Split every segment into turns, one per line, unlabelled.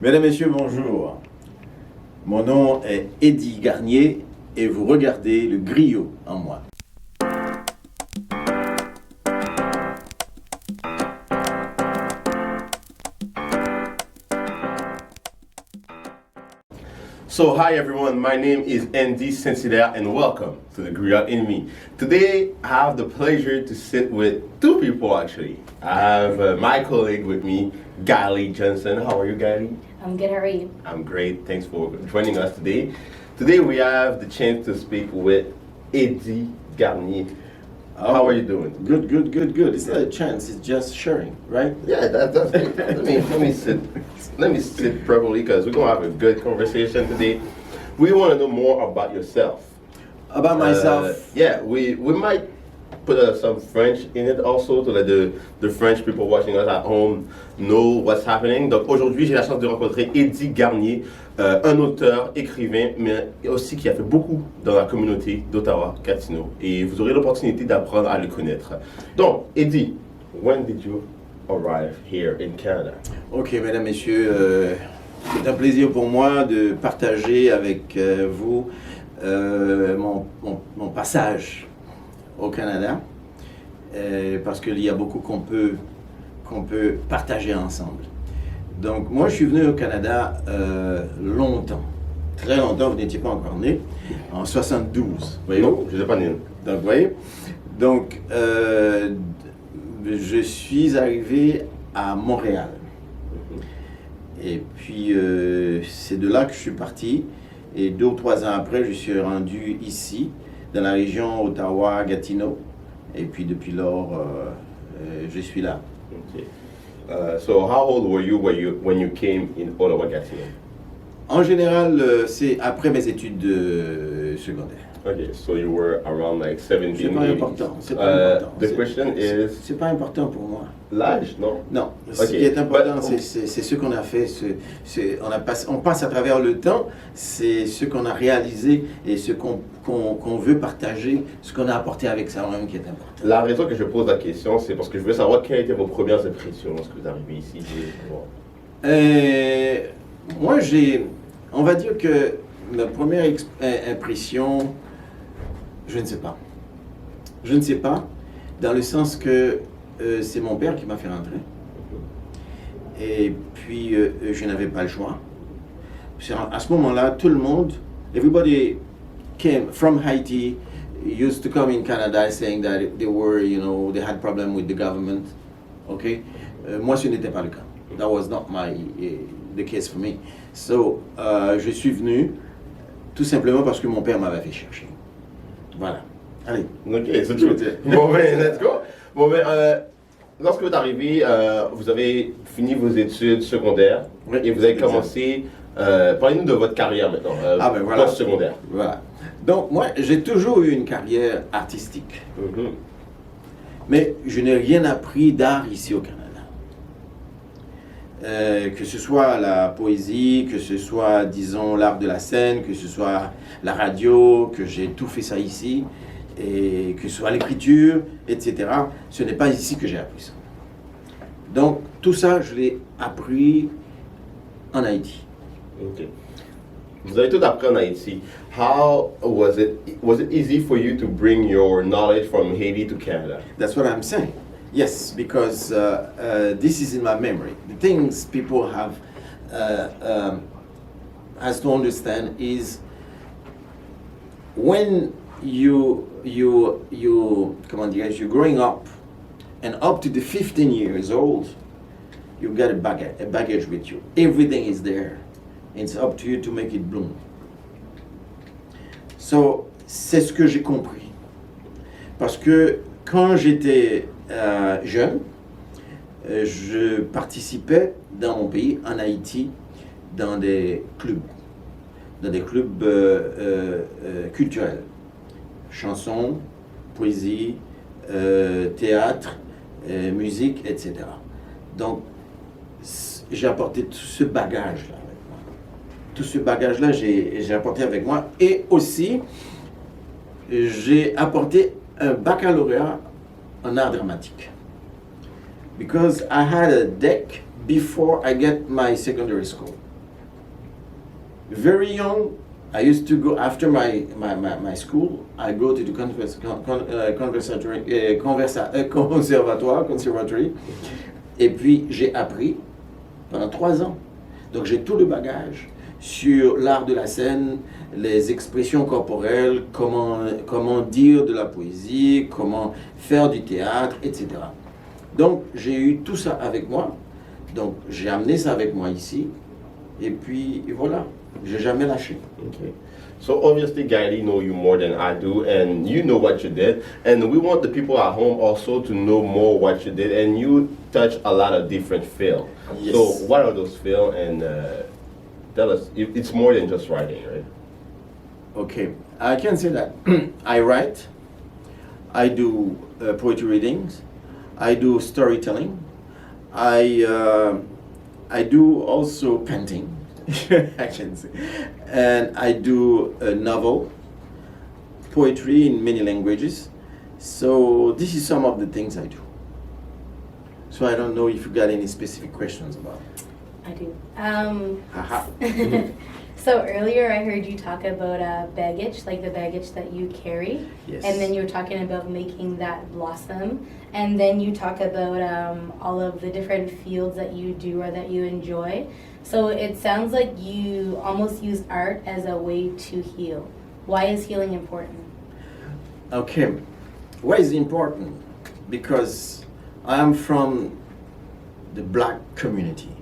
Mesdames, Messieurs, bonjour. Mon nom est Eddy Garnier et vous regardez le Griot en moi.
So hi everyone, my name is Andy Sensidaire and welcome to the Griot in me. Today I have the pleasure to sit with two people actually. I have my colleague with me, Gali Johnson. How are you, Gali?
I'm good, how are you?
I'm great, thanks for joining us today. Today we have the chance to speak with Eddy Garnier. How are you doing?
Good. It's not a chance, it's just sharing, right?
Yeah, that's it. Let me sit properly because we're gonna have a good conversation today. We want to know more about yourself.
About myself?
Yeah, we might put some French in it also to let the French people watching us at home know what's happening. Donc aujourd'hui, j'ai la chance de rencontrer Eddy Garnier, un auteur, écrivain, mais aussi qui a fait beaucoup dans la communauté d'Ottawa-Gatineau. Et vous aurez l'opportunité d'apprendre à le connaître. Donc, Eddy, when did you arrive here in Canada?
Ok, mesdames, messieurs, c'est un plaisir pour moi de partager avec vous mon passage au Canada, parce qu'il y a beaucoup qu'on peut partager ensemble. Donc moi je suis venu au Canada longtemps, très longtemps, vous n'étiez pas encore né, en 72. Voyez-vous?
Non, je ne sais pas né.
Donc voyez, donc je suis arrivé à Montréal. Et puis c'est de là que je suis parti, et 2 ou 3 ans après je suis rendu ici, dans la région Ottawa-Gatineau, et puis depuis lors je suis là.
Okay. So how old were you when you came in Ottawa-Gatineau?
En général, c'est après mes études secondaires.
Okay, so you were around like 17,
C'est pas
18.
important. C'est pas important.
The question is
C'est pas important pour moi.
l'âge, non?
Non. Ce
Okay.
qui est important,
But-
c'est ce qu'on a fait. On passe à travers le temps. C'est ce qu'on a réalisé et ce qu'on veut partager, ce qu'on a apporté avec ça même qui est important.
La raison que je pose la question, c'est parce que je veux savoir quelles étaient vos premières impressions lorsque vous arrivez ici.
Moi, on va dire que ma première impression, je ne sais pas. Je ne sais pas, dans le sens que c'est mon père qui m'a fait rentrer. Et puis, je n'avais pas le choix. À ce moment-là, tout le monde, everybody came from Haiti, used to come in Canada saying that they were, they had problem with the government. Okay? Moi, ce n'était pas le cas. That was not the case for me. So, je suis venu tout simplement parce que mon père m'avait fait chercher. Voilà. Allez.
Ok, c'est tout. Bon ben, let's go. Bon ben, lorsque vous êtes arrivé, vous avez fini vos études secondaires et vous avez commencé. Parlez-nous de votre carrière maintenant,
voilà.
post-secondaire.
Voilà. Donc, moi, j'ai toujours eu une carrière artistique. Mais je n'ai rien appris d'art ici au Canada. Que ce soit la poésie, que ce soit, disons, l'art de la scène, que ce soit la radio, que j'ai tout fait ça ici, et que ce soit l'écriture, etc. Ce n'est pas ici que j'ai appris ça. Donc, tout ça, je l'ai appris en Haïti.
Ok. Vous avez tout appris en Haïti. How was it? Was it easy for you to bring your knowledge from Haiti to Canada?
That's what I'm saying. Yes, because this is in my memory. The things people have has to understand is when you're growing up, and up to the 15 years old, you've got a baggage with you. Everything is there. It's up to you to make it bloom. So, c'est ce que j'ai compris. Parce que quand j'étais jeune, je participais dans mon pays, en Haïti, dans des clubs culturels, chansons, poésie, théâtre, musique, etc. Donc, j'ai apporté tout ce bagage-là avec moi. Tout ce bagage-là, j'ai apporté avec moi. Et aussi, j'ai apporté un baccalauréat en art dramatique. Because I had a deck before I get my secondary school. Very young, I used to go after my school. I go to the conservatoire, et puis j'ai appris pendant 3 ans. Donc j'ai tout le bagage sur l'art de la scène, les expressions corporelles, comment dire de la poésie, comment faire du théâtre, etc. Donc j'ai eu tout ça avec moi. Donc j'ai amené ça avec moi ici. Et puis voilà, j'ai jamais lâché.
Okay. So obviously, Gaili know you more than I do, and you know what you did. And we want the people at home also to know more what you did. And you touch a lot of different films.
Yes.
So what are those films? And tell us, it's more than just writing, right?
Okay, I can say that I write, I do poetry readings, I do storytelling, I do also painting. I can say, and I do a novel, poetry in many languages. So this is some of the things I do. So I don't know if you got any specific questions about it.
I do.
Haha.
So earlier I heard you talk about baggage, like the baggage that you carry.
Yes.
And then you were talking about making that blossom. And then you talk about all of the different fields that you do or that you enjoy. So it sounds like you almost use art as a way to heal. Why is healing important?
Okay, why is it important? Because I am from the black community.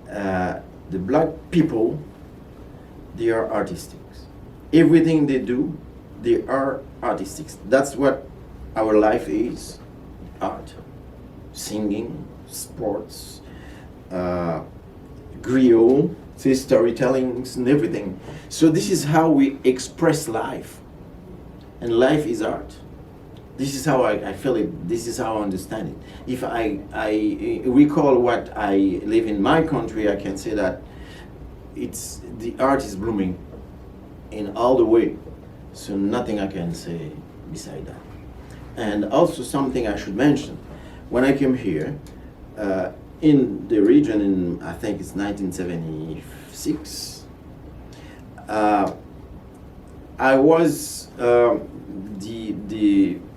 The black people, they are artistic. Everything they do, they are artistic. That's what our life is, art. Singing, sports, Griot, storytelling, and everything. So this is how we express life. And life is art. This is how I feel it. This is how I understand it. If I recall what I live in my country, I can say that it's the art is blooming in all the way. So nothing I can say beside that. And also something I should mention. When I came here, in the region in, I think it's 1976, I was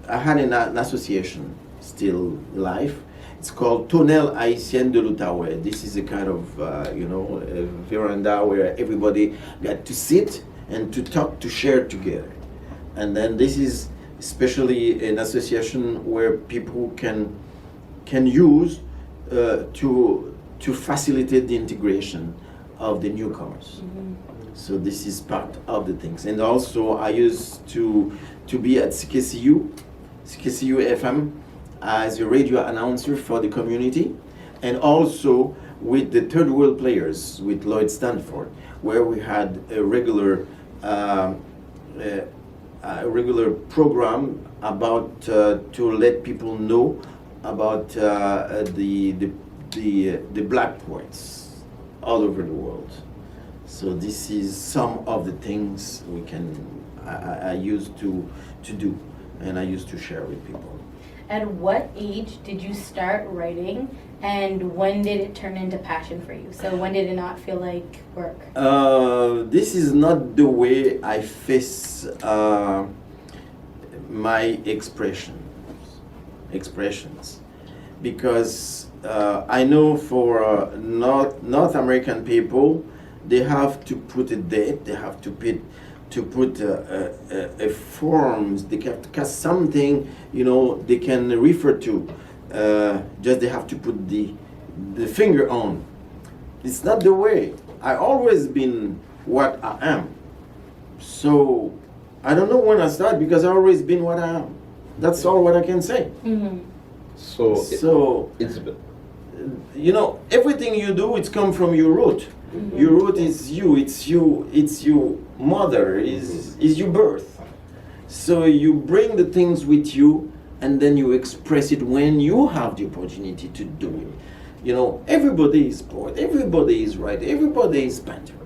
I had an association still live. It's called Tonnelle Haïtienne de l'Outaouais. This is a kind of a veranda where everybody got to sit and to talk, to share together. And then this is especially an association where people can use to facilitate the integration of the newcomers. Mm-hmm. So this is part of the things. And also I used to be at CKCU FM as a radio announcer for the community, and also with the Third World Players with Lloyd Stanford, where we had a regular program about to let people know about the black poets all over the world. So this is some of the things I used to do, and I used to share with people.
At what age did you start writing, and when did it turn into passion for you? So when did it not feel like work?
This is not the way I face my expressions, because I know for North American people, they have to put a date, they have to put a forms, they have to cast something, they can refer to. Just they have to put the finger on. It's not the way. I always been what I am. So I don't know when I start, because I always been what I am. That's all what I can say.
Mm-hmm.
So
it's
everything you do, it's come from your root. Mm-hmm. Your root is you. It's your mother. Is your birth. So you bring the things with you, and then you express it when you have the opportunity to do it. Everybody is poet, everybody is writer, everybody is painter.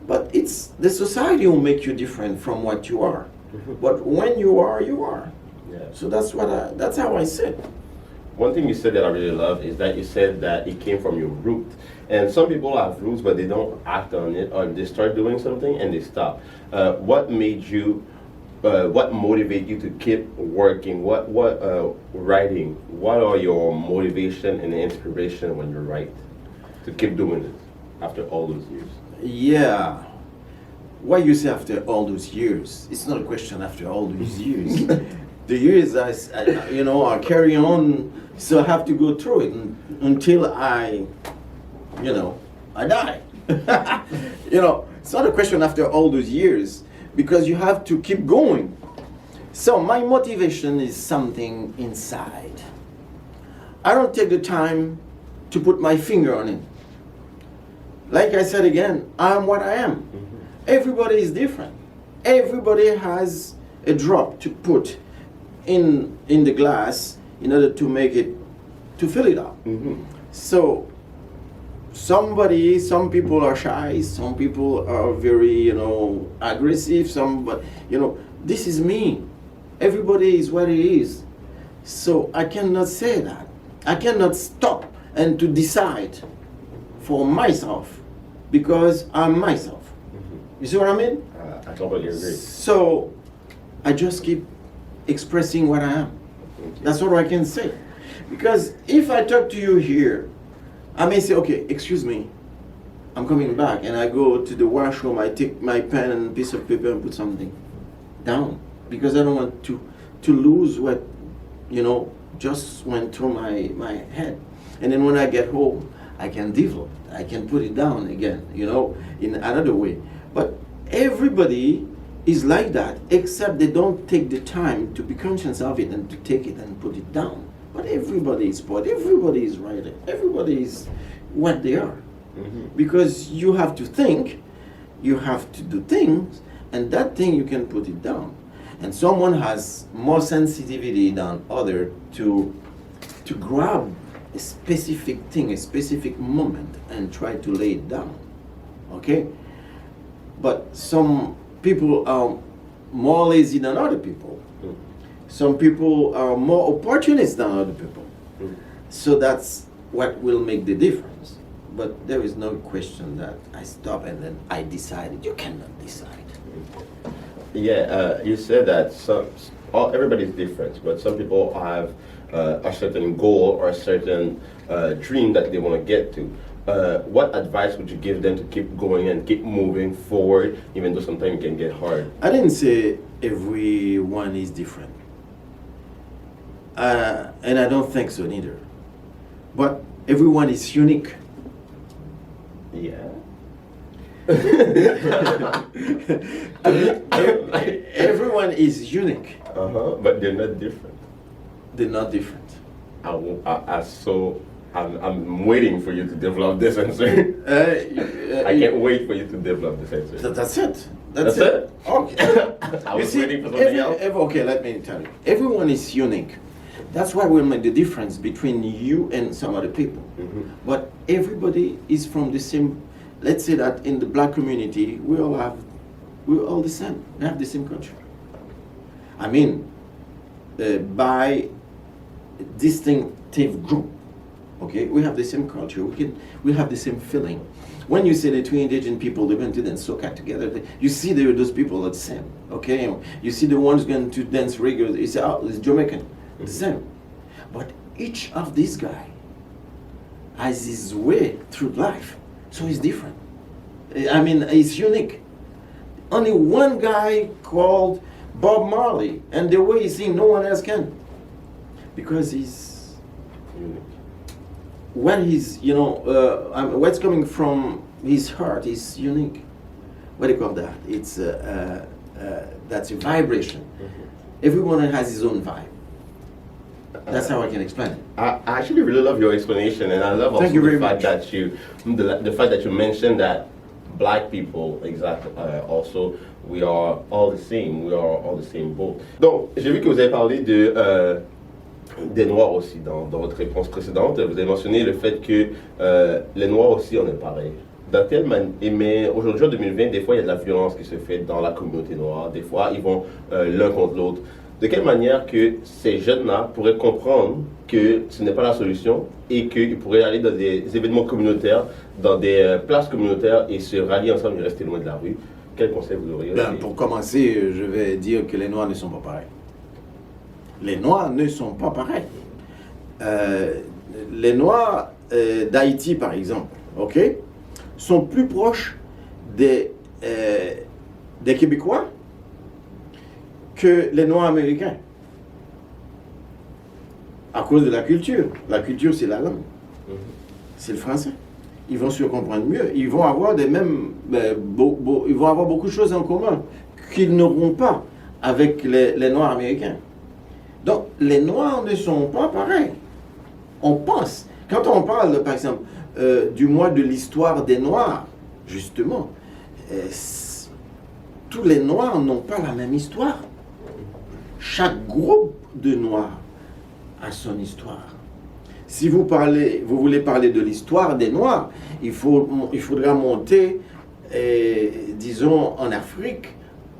But it's the society will make you different from what you are. Mm-hmm. But when you are, you are.
Yeah.
So that's how I said.
One thing you said that I really love is that you said that it came from your root. And some people have rules, but they don't act on it, or they start doing something and they stop. What made you? What motivated you to keep working? What writing? What are your motivation and inspiration when you write to keep doing it after all those years?
Yeah. Why you say after all those years? It's not a question after all those years. The years, I carry on, so I have to go through it until I die. It's not a question after all those years, because you have to keep going. So my motivation is something inside. I don't take the time to put my finger on it. Like I said again, I'm what I am. Everybody is different. Everybody has a drop to put in the glass in order to fill it up. So some people are shy, some people are very, aggressive, this is me. Everybody is what he is. So I cannot say that. I cannot stop and to decide for myself, because I'm myself. You see what I mean?
I totally agree.
So I just keep expressing what I am. That's all I can say. Because if I talk to you here, I may say, okay, excuse me, I'm coming back, and I go to the washroom, I take my pen and piece of paper and put something down, because I don't want to lose what, just went through my head. And then when I get home, I can develop, I can put it down again, in another way. But everybody is like that, except they don't take the time to be conscious of it and to take it and put it down. But everybody is poet, everybody is writer, everybody is what they are. Because you have to think, you have to do things, and that thing you can put it down. And someone has more sensitivity than other to grab a specific thing, a specific moment, and try to lay it down. Okay? But some people are more lazy than other people. Some people are more opportunist than other people. So that's what will make the difference. But there is no question that I stop and then I decided. You cannot decide.
Yeah, you said that everybody's different, but some people have a certain goal or a certain dream that they want to get to. What advice would you give them to keep going and keep moving forward, even though sometimes it can get hard?
I didn't say everyone is different. And I don't think so neither. But everyone is unique.
Yeah.
Everyone is unique.
But they're not different.
They're not different.
I'm waiting for you to develop this answer. I can't wait for you to develop this answer.
That's it.
That's it?
Okay.
I was waiting for something else.
Okay, let me tell you. Everyone is unique. That's why we'll make the difference between you and some other people. But everybody is from the same. Let's say that in the black community, we're all the same. We have the same culture. I mean, by distinctive group. Okay, we have the same culture. We have the same feeling. When you say the two indigenous people, they're going to dance soca together, you see those people are the same. Okay, you see the ones going to dance reggae. You say, oh, it's Jamaican, the same. But each of these guys has his way through life, so he's different. I mean, he's unique. Only one guy called Bob Marley, and the way he sings, no one else can, because he's unique. What he's, what's coming from his heart is unique. What do you call that? It's that's a vibration. Everyone has his own vibe. That's how I can explain it.
I actually really love your explanation, and I love also the fact that you mentioned that black people, exactly, also we are all the same. We are all the same boat. Donc, j'ai vu que vous avez parlé des Noirs aussi dans votre réponse précédente. Vous avez mentionné le fait que les Noirs aussi, on est pareil. Dans quelle mais aujourd'hui, en 2020, des fois, il y a de la violence qui se fait dans la communauté noire. Des fois, ils vont l'un contre l'autre. de quelle manière que ces jeunes-là pourraient comprendre que ce n'est pas la solution et qu'ils pourraient aller dans des événements communautaires, dans des places communautaires et se rallier ensemble et rester loin de la rue? Quel conseil vous auriez?
Pour commencer, je vais dire que les Noirs ne sont pas pareils. Les Noirs ne sont pas pareils. Les Noirs d'Haïti, par exemple, ok, sont plus proches des Québécois que les Noirs américains. À cause de la culture. La culture, c'est la langue. C'est le français. Ils vont se comprendre mieux. Ils vont avoir ils vont avoir beaucoup de choses en commun qu'ils n'auront pas avec les Noirs américains. Donc, les Noirs ne sont pas pareils. On pense. Quand on parle, par exemple, du mois de l'histoire des Noirs, justement, tous les Noirs n'ont pas la même histoire. Chaque groupe de Noirs a son histoire. Si vous voulez parler de l'histoire des Noirs, il faudra monter, disons, en Afrique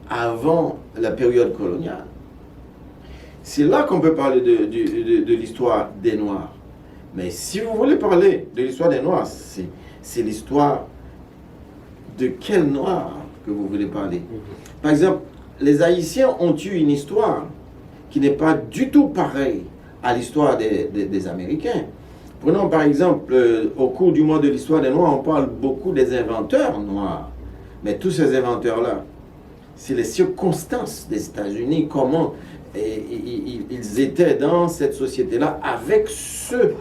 avant la période coloniale. C'est là qu'on peut parler de l'histoire des Noirs. Mais si vous voulez parler de l'histoire des Noirs, c'est l'histoire de quel Noir que vous voulez parler. Par exemple, les Haïtiens ont eu une histoire qui n'est pas du tout pareille à l'histoire des Américains. Prenons par exemple, au cours du mois de l'histoire des Noirs, on parle beaucoup des inventeurs noirs. Mais tous ces inventeurs-là, c'est les circonstances des États-Unis, comment ils étaient dans cette société-là avec ce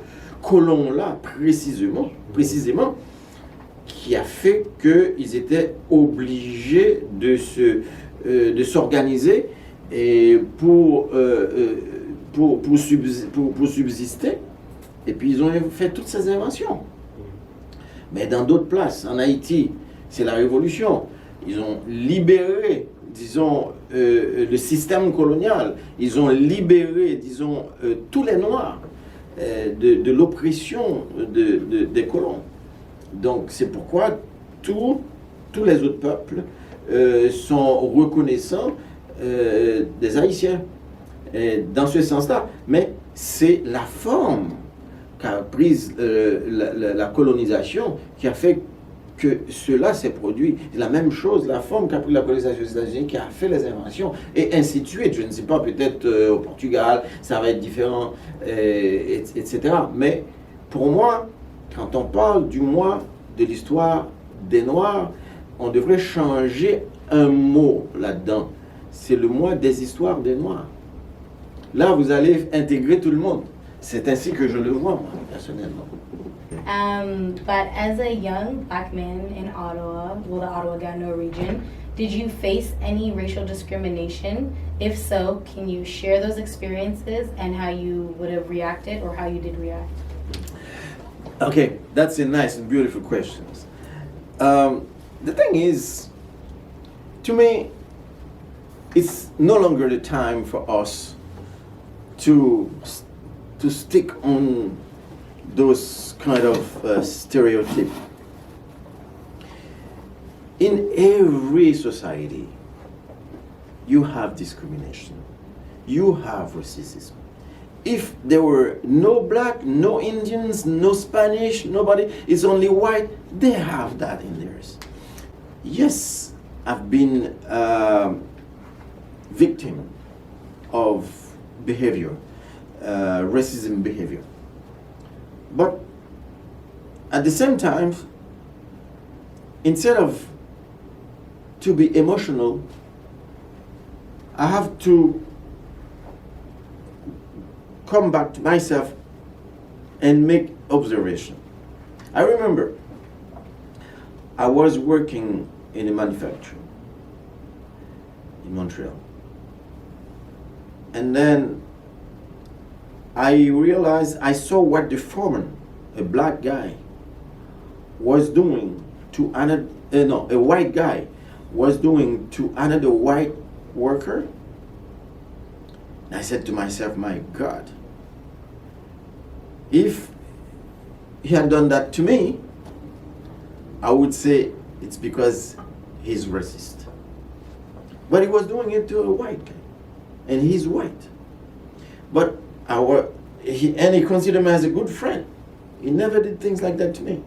colon-là précisément, qui a fait qu'ils étaient obligés de s'organiser et pour subsister. Et puis ils ont fait toutes ces inventions. Mais dans d'autres places, en Haïti, c'est la révolution. Ils ont libéré, disons, le système colonial. Ils ont libéré, disons, tous les Noirs de l'oppression des colons. Donc c'est pourquoi tous les autres peuples sont reconnaissants des Haïtiens. Dans ce sens-là. Mais c'est la forme qu'a prise la colonisation qui a fait que cela s'est produit. La même chose, la forme qu'a pris la colonisation des États-Unis qui a fait les inventions et ainsi de suite. Je ne sais pas, peut-être au Portugal, ça va être différent, etc. Mais pour moi, quand on parle du mois de l'histoire des Noirs, on devrait changer un mot là-dedans. C'est le mois des histoires des Noirs. Là, vous allez intégrer tout le monde. C'est ainsi que je le vois, moi, personnellement.
But as a young black man in Ottawa, well, the Ottawa-Gatineau region, did you face any racial discrimination? If so, can you share those experiences and how you would have reacted or how you did react?
Okay, that's a nice and beautiful question. The thing is, to me, it's no longer the time for us to stick on those kind of stereotypes. In every society, you have discrimination. You have racism. If there were no black, no Indians, no Spanish, nobody, it's only white, they have that in theirs. Yes, I've been victim of behavior, racism behavior. But at the same time, instead of to be emotional, I have to come back to myself and make observation. I remember I was working in a manufacturing in Montreal. And then I realized, I saw what the foreman, a black guy, was doing to another, a white guy was doing to another white worker. And I said to myself, my God, if he had done that to me, I would say it's because he's racist. But he was doing it to a white guy. and he's white. But he considered me as a good friend. He never did things like that to me.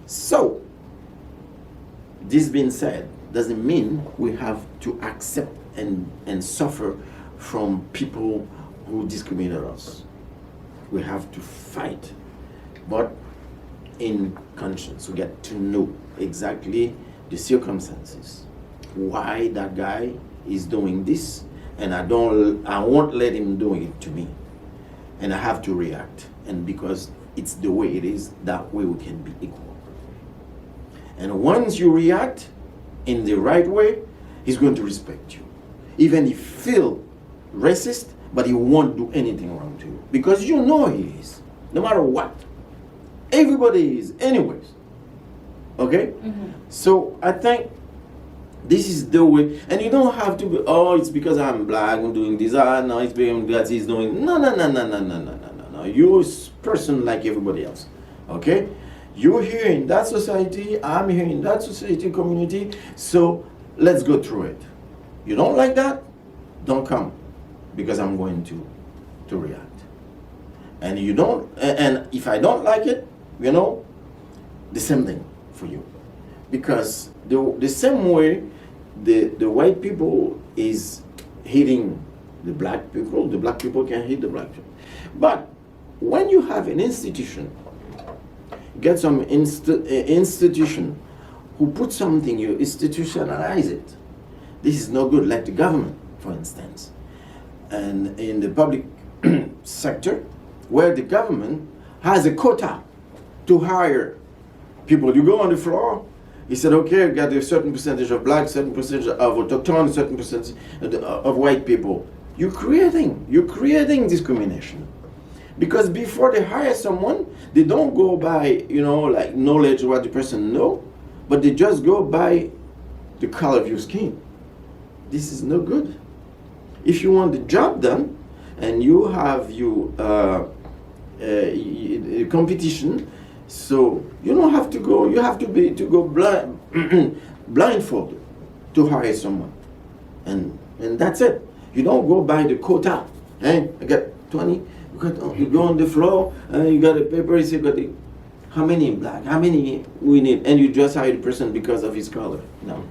So, this being said, doesn't mean we have to accept and suffer from people who discriminate us. We have to fight, but in conscience. We get to know exactly the circumstances, why that guy is doing this, and I won't let him doing it to me. And I have to react. And because it's the way it is, that way we can be equal. And once you react in the right way, he's going to respect you. Even if he feel racist, but he won't do anything wrong to you. Because you know he is, no matter what. Everybody is, anyways. Okay? Mm-hmm. So I think this is the way, and you don't have to be, oh, it's because I'm black, I'm doing this, no, it's because he's doing, no. You're a person like everybody else. Okay? You're here in that society, I'm here in that society, community, so let's go through it. You don't like that? Don't come, because I'm going to react. And you don't, and if I don't like it, you know, the same thing for you. Because the same way the white people is hating the black people can hate the black people. But when you have an institution, get some institution who put something, you institutionalize it. This is no good, like the government, for instance. And in the public sector, where the government has a quota to hire people. You go on the floor, he said, okay, I got a certain percentage of black, certain percentage of autochthon, certain percentage of white people. You're creating discrimination. Because before they hire someone, they don't go by, like knowledge of what the person know, but they just go by the color of your skin. This is no good. If you want the job done, and you have your competition, so you don't have to go. You have to go blindfolded to hire someone, and that's it. You don't go by the quota. I got 20. You go on the floor. You got a paper. You say, how many black? How many we need? And you just hire the person because of his color. No.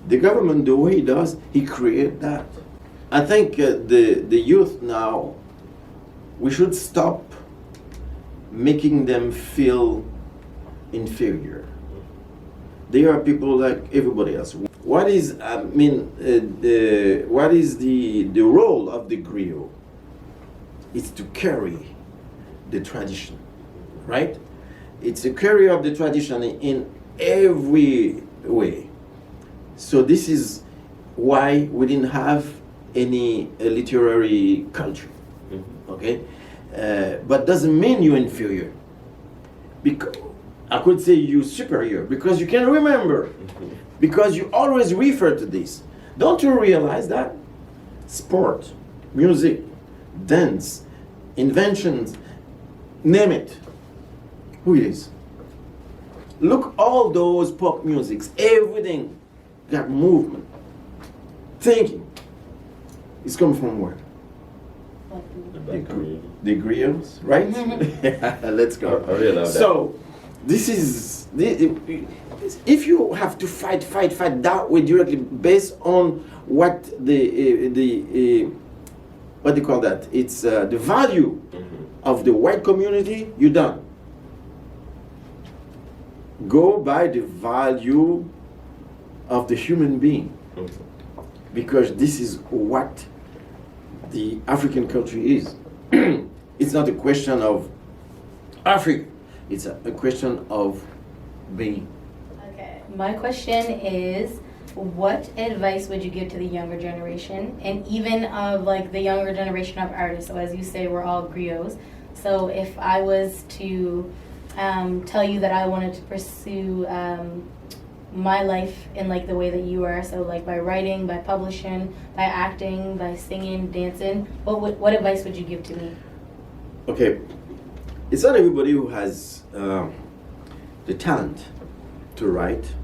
The government, the way he does, he create that. I think the youth now, we should stop making them feel inferior. They are people like everybody else. What is the role of the griot? It's to carry the tradition, right? It's a carrier of the tradition in every way. So this is why we didn't have any literary culture, okay? But doesn't mean you're inferior. Because I could say you're superior because you can remember, because you always refer to this. Don't you realize that? Sport, music, dance, inventions, name it. Who it is? Look, all those pop musics, everything got movement, thinking. It's coming from where? The Griots, right? Let's go.
I really love that.
So, this is, if you have to fight that way directly based on what what do you call that? It's the value of the white community, you're done. Go by the value of the human being. Because this is what the African country is. It's not a question of Africa. It's a question of being.
Okay. My question is, what advice would you give to the younger generation, and even of like the younger generation of artists? So as you say, we're all griots. So if I was to tell you that I wanted to pursue my life in like the way that you are, so like by writing, by publishing, by acting, by singing, dancing, what advice would you give to me?
Okay, it's not everybody who has the talent to write,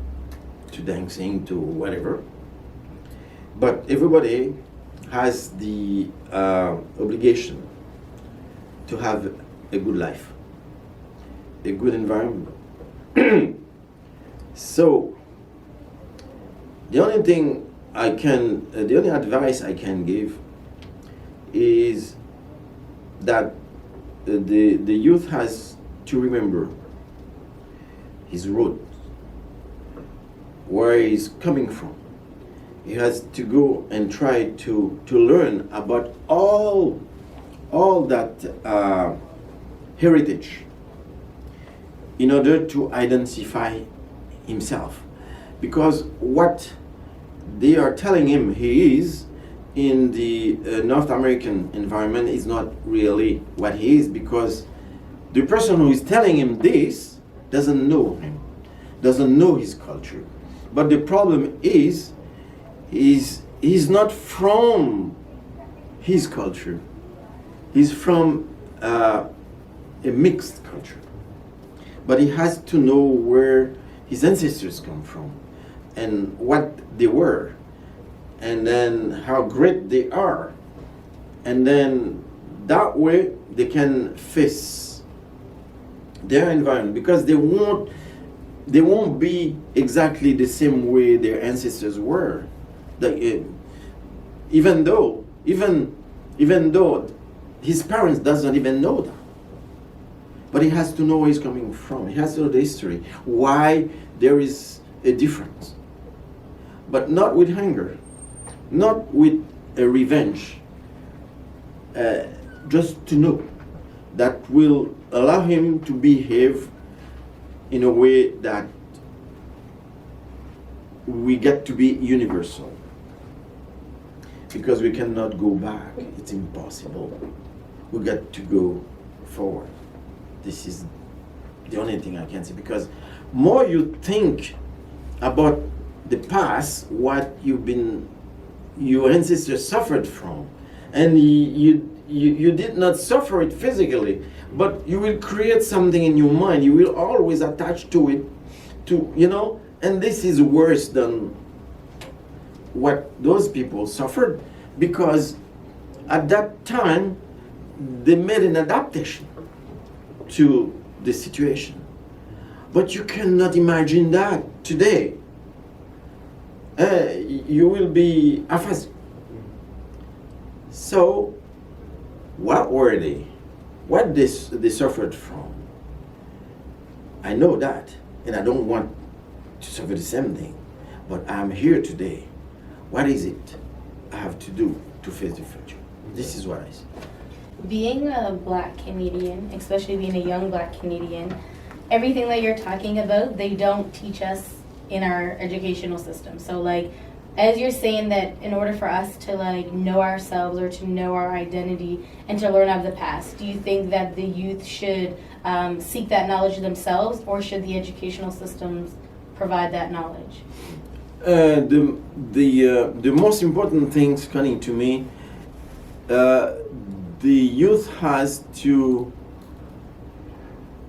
to dancing, to whatever, but everybody has the obligation to have a good life, a good environment. So, the only advice I can give is that the youth has to remember his roots, where he's coming from. He has to go and try to learn about all that heritage in order to identify himself. Because what they are telling him he is in the North American environment is not really what he is, because the person who is telling him this doesn't know him, doesn't know his culture. But the problem is he's not from his culture. He's from a mixed culture. But he has to know where his ancestors come from and what they were, and then how great they are. And then that way they can face their environment, because they won't be exactly the same way their ancestors were. Even though his parents doesn't even know that. But he has to know where he's coming from. He has to know the history, why there is a difference. But not with anger, not with a revenge. Just to know that will allow him to behave in a way that we get to be universal. Because we cannot go back. It's impossible. We got to go forward. This is the only thing I can say. Because more you think about the past, what your ancestors suffered from, and you did not suffer it physically, but you will create something in your mind. You will always attach to it, and this is worse than what those people suffered, because at that time they made an adaptation to the situation. But you cannot imagine that today. You will be aphasic. So, what were they? What they suffered from? I know that, and I don't want to suffer the same thing. But I'm here today. What is it I have to do to face the future? This is what I see.
Being a Black Canadian, especially being a young Black Canadian, everything that you're talking about, they don't teach us in our educational system. So as you're saying that in order for us to know ourselves or to know our identity and to learn of the past, do you think that the youth should seek that knowledge themselves, or should the educational systems provide that knowledge?
The most important things coming to me, the youth has to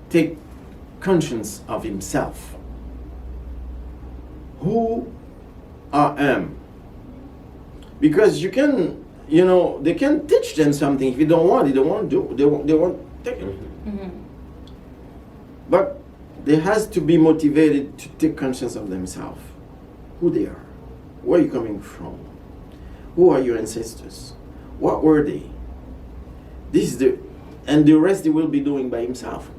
take conscience of himself. Who I am. Because they can teach them something. If you don't want it, they won't take it.
Mm-hmm.
But they has to be motivated to take conscience of themselves. Who they are. Where are you coming from? Who are your ancestors? What were they? And the rest they will be doing by himself.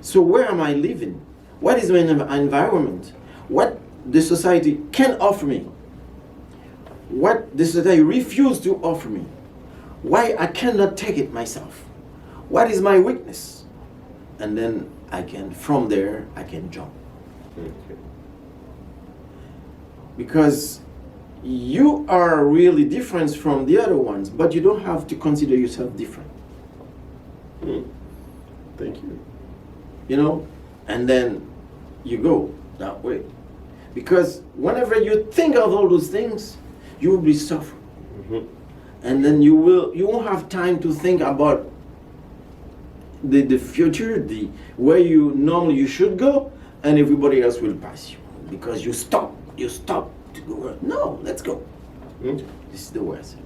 So where am I living? What is my environment? What the society can offer me? What the society refuses to offer me? Why I cannot take it myself? What is my weakness? And then from there, I can jump.
Okay.
Because you are really different from the other ones, but you don't have to consider yourself different.
Thank you.
And then you go that way. Because whenever you think of all those things, you will be suffering.
Mm-hmm.
And then you won't have time to think about the future, where you should go, and everybody else will pass you. Because you stop to go. No, let's go.
Mm-hmm.
This is the way I say.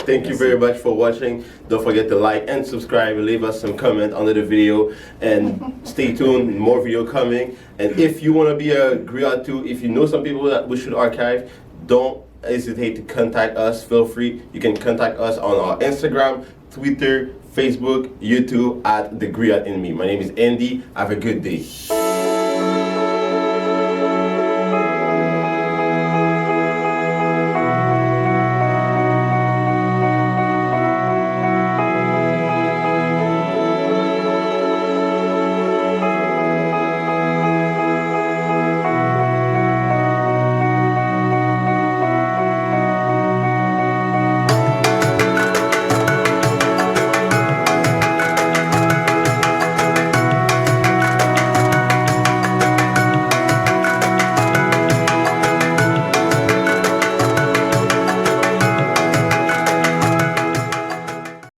Thank you very much for watching. Don't forget to like and subscribe. Leave us some comment under the video and stay tuned. More video coming. And if you want to be a Griot too, if you know some people that we should archive, don't hesitate to contact us. Feel free. You can contact us on our Instagram, Twitter, Facebook, YouTube at The Griot in Me. My name is Andy. Have a good day.